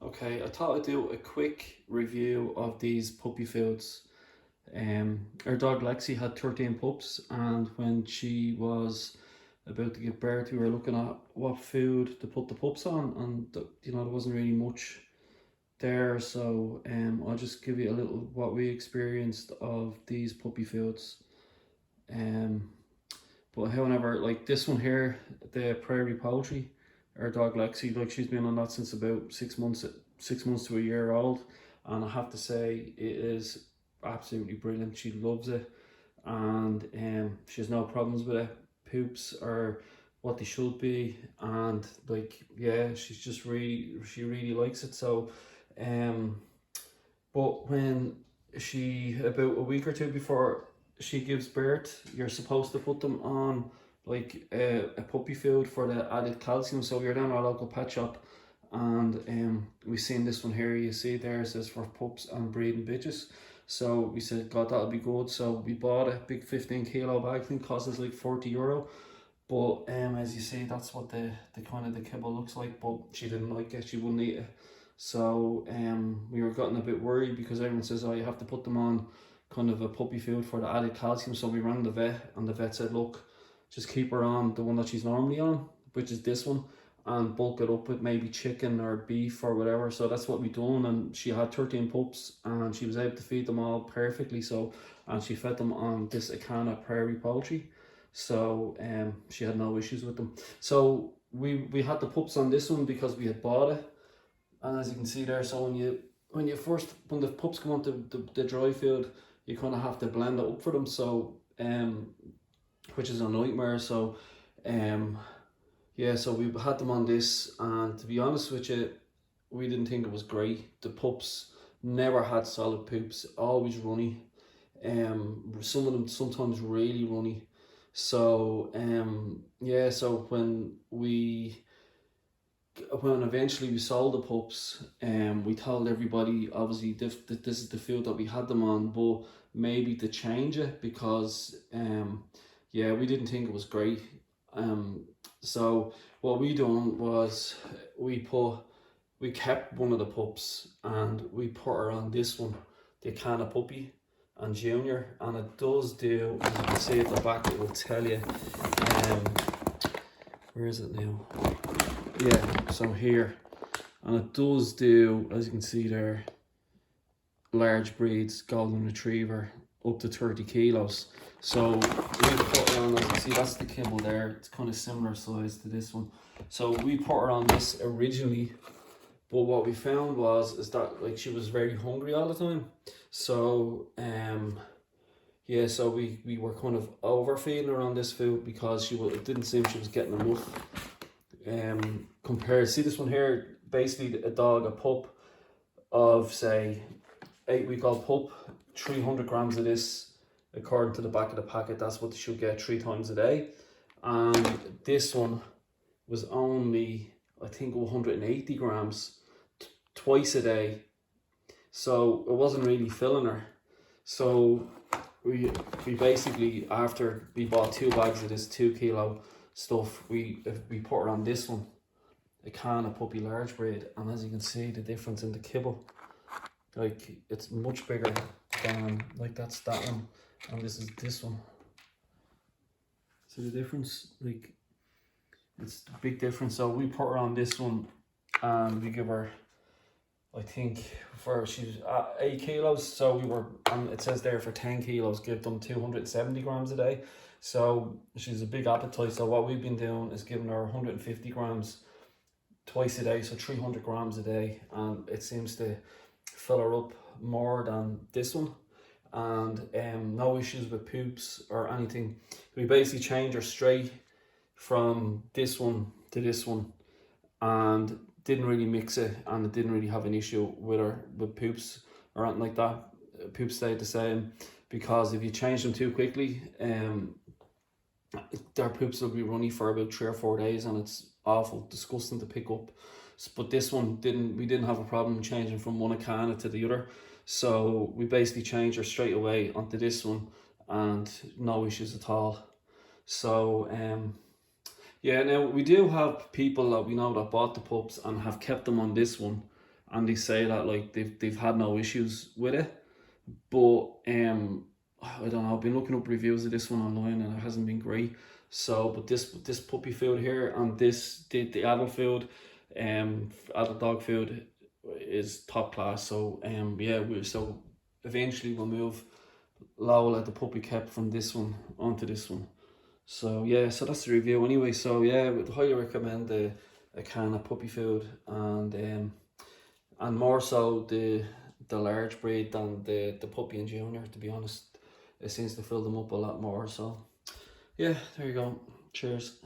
Okay, I thought I'd do a quick review of these puppy foods. Our dog Lexi had 13 pups, and when she was about to give birth, we were looking at what food to put the pups on, and there wasn't really much there. So I'll just give you a little what we experienced of these puppy foods. Um, but however, like this one here, the prairie poultry, our dog Lexi, like she's been on that since about 6 months, 6 months to a year old, and I have to say it is absolutely brilliant. She loves it, and she has no problems with it. Poops are what they should be, and like yeah, she really likes it. So, but when she about a week or two before she gives birth, you're supposed to put them on like a puppy food for the added calcium. So we're down our local pet shop, and we seen this one here. You see there, it says for pups and breeding bitches. So we said, God, that'll be good. So we bought a big 15 kilo bag. I think cost us like €40. But as you see, that's what the kind of the kibble looks like. But she didn't like it. She wouldn't eat it. So we were getting a bit worried because everyone says, oh, you have to put them on kind of a puppy food for the added calcium. So we rang the vet, and the vet said, look, just keep her on the one that she's normally on, which is this one, and bulk it up with maybe chicken or beef or whatever. So that's what we done, and she had 13 pups, and she was able to feed them all perfectly. So, and she fed them on this Acana prairie poultry. So she had no issues with them. So we had the pups on this one because we had bought it, and as you can see there, so when the pups come onto the dry food, you kind of have to blend it up for them. So which is a nightmare. So yeah, so we had them on this, and to be honest with you, we didn't think it was great. The pups never had solid poops, always runny. Some of them sometimes really runny. So yeah, so when eventually we sold the pups, we told everybody obviously that this is the food that we had them on, but maybe to change it because yeah, we didn't think it was great. So what we done was we kept one of the pups, and we put her on this one, the Acana Puppy and Junior, and it does do, as you can see at the back, it will tell you where is it now? Yeah, so here, and it does do, as you can see there, large breeds, golden retriever, up to 30 kilos. So we put her on, as you see, that's the kibble there. It's kind of similar size to this one. So we put her on this originally, but what we found is that like she was very hungry all the time. So yeah, so we were kind of overfeeding her on this food because it didn't seem she was getting enough. Compared, see this one here, basically a pup of say 8-week-old pup, 300 grams of this, according to the back of the packet, that's what they should get 3 times a day. And this one was only, I think, 180 grams twice a day. So it wasn't really filling her. So we basically, after we bought 2 bags of this 2 kilo stuff, we put her on this one, a Acana Puppy large breed, and as you can see the difference in the kibble, like it's much bigger than, like that's that one, and this is this one. See the difference? Like it's a big difference. So we put her on this one, and we give her, I think she's at 8 kilos, so we were, and it says there for 10 kilos give them 270 grams a day. So she's a big appetite. So what we've been doing is giving her 150 grams twice a day, so 300 grams a day, and it seems to fill her up more than this one. And no issues with poops or anything. We basically changed her straight from this one to this one, and didn't really mix it, and it didn't really have an issue with her with poops or anything like that. Poops stayed the same, because if you change them too quickly, their poops will be runny for about 3 or 4 days, and it's awful, disgusting to pick up. But this one we didn't have a problem changing from one Acana to the other. So we basically changed her straight away onto this one, and no issues at all. So yeah, now we do have people that we know that bought the pups and have kept them on this one, and they say that like they've had no issues with it. But I don't know. I've been looking up reviews of this one online, and it hasn't been great. So, but this puppy food here and the adult food, adult dog food is top class. So yeah, so eventually we'll move Lola the puppy kept from this one onto this one. So yeah, so that's the review anyway. So yeah, would highly recommend the Acana puppy food, and more so the large breed than the puppy and junior. To be honest, it seems to fill them up a lot more. So yeah, there you go. Cheers.